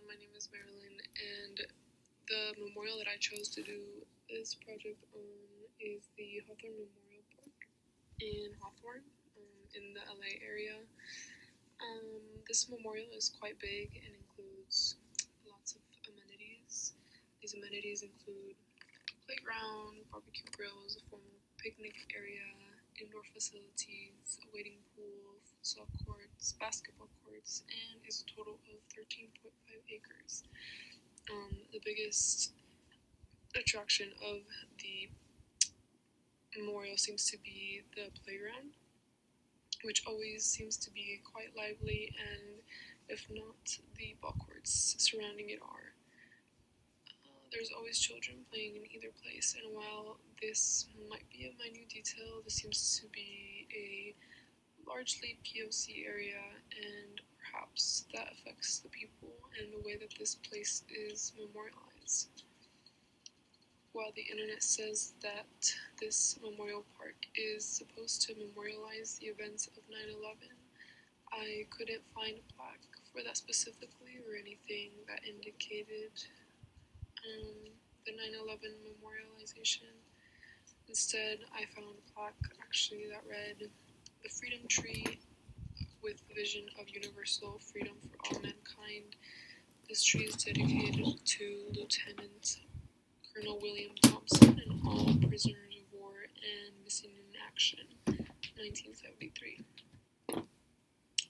my name is Marilyn, and the memorial that I chose to do this project on is the Hawthorne Memorial Park in Hawthorne, in the LA area. This memorial is quite big and includes lots of amenities. These amenities include a playground, barbecue grills, a formal picnic area, indoor facilities, a wading pool, futsal courts, basketball courts, and is a total of 13.5 acres. The biggest attraction of the memorial seems to be the playground, which always seems to be quite lively, and if not, the ball courts surrounding it are. There's always children playing in either place, and while this might be a minute detail, this seems to be a largely POC area, and perhaps that affects the people and the way that this place is memorialized. While the internet says that this memorial park is supposed to memorialize the events of 9/11, I couldn't find a plaque for that specifically or anything that indicated the 9/11 memorialization. Instead, I found a plaque actually that read, "The Freedom Tree with the vision of universal freedom for all mankind. This tree is dedicated to Lieutenant Colonel William Thompson and all prisoners of war and missing in action, 1973.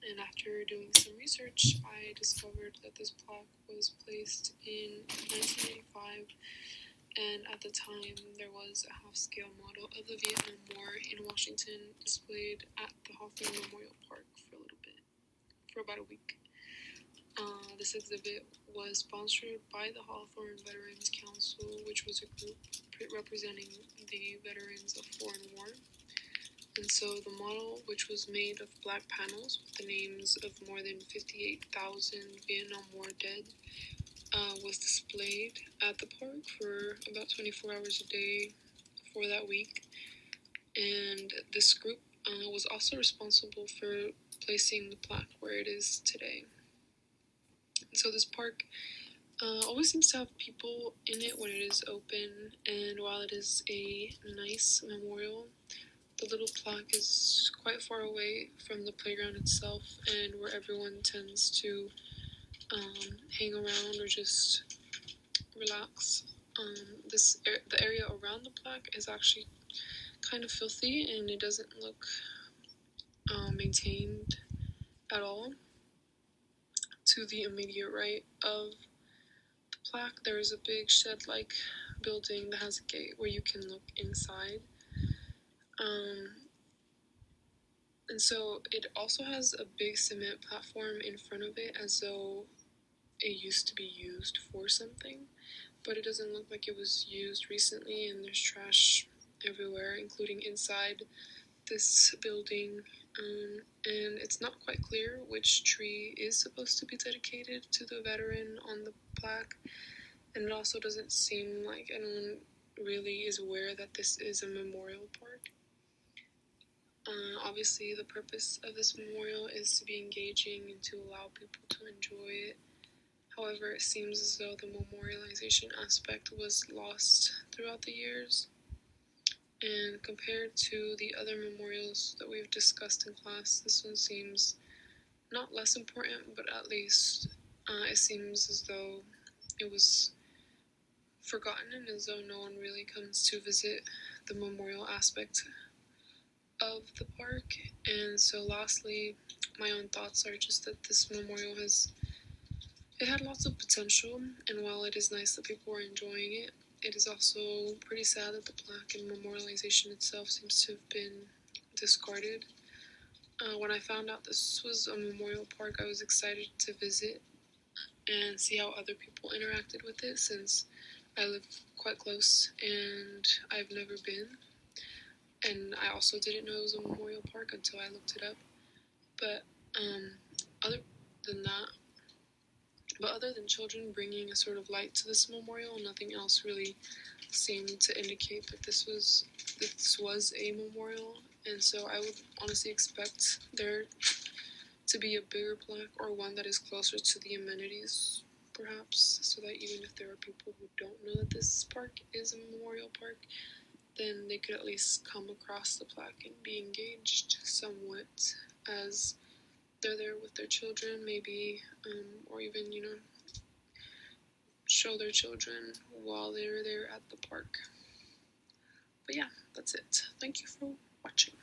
And after doing some research, I discovered that this plaque was placed in 1985, and at the time there was a half-scale model of the Vietnam War in Washington displayed at the Hawthorne Memorial Park for about a week. This exhibit was sponsored by the Hawthorne Veterans Council, which was a group representing the veterans of foreign war. And so the model, which was made of black panels with the names of more than 58,000 Vietnam War dead, was displayed at the park for about 24 hours a day for that week. And this group was also responsible for placing the plaque where it is today. So this park always seems to have people in it when it is open, and while it is a nice memorial, the little plaque is quite far away from the playground itself and where everyone tends to hang around or just relax. The area around the plaque is actually kind of filthy, and it doesn't look maintained at all. To the immediate right of the plaque, there is a big shed-like building that has a gate where you can look inside. And so it also has a big cement platform in front of it as though it used to be used for something, but it doesn't look like it was used recently, and there's trash everywhere, including inside this building, and it's not quite clear which tree is supposed to be dedicated to the veteran on the plaque, and it also doesn't seem like anyone really is aware that this is a memorial park. Obviously, the purpose of this memorial is to be engaging and to allow people to enjoy it. However, it seems as though the memorialization aspect was lost throughout the years. And compared to the other memorials that we've discussed in class, this one seems not less important, but at least it seems as though it was forgotten and as though no one really comes to visit the memorial aspect of the park. And so lastly, my own thoughts are just that this memorial had lots of potential, and while it is nice that people are enjoying it, it is also pretty sad that the plaque and memorialization itself seems to have been discarded. When I found out this was a memorial park, I was excited to visit and see how other people interacted with it, since I live quite close and I've never been. And I also didn't know it was a memorial park until I looked it up. But other than children bringing a sort of light to this memorial, nothing else really seemed to indicate that this was a memorial. And so I would honestly expect there to be a bigger plaque or one that is closer to the amenities perhaps, so that even if there are people who don't know that this park is a memorial park, then they could at least come across the plaque and be engaged somewhat as they're there with their children, maybe, or even, show their children while they're there at the park. But yeah, that's it. Thank you for watching.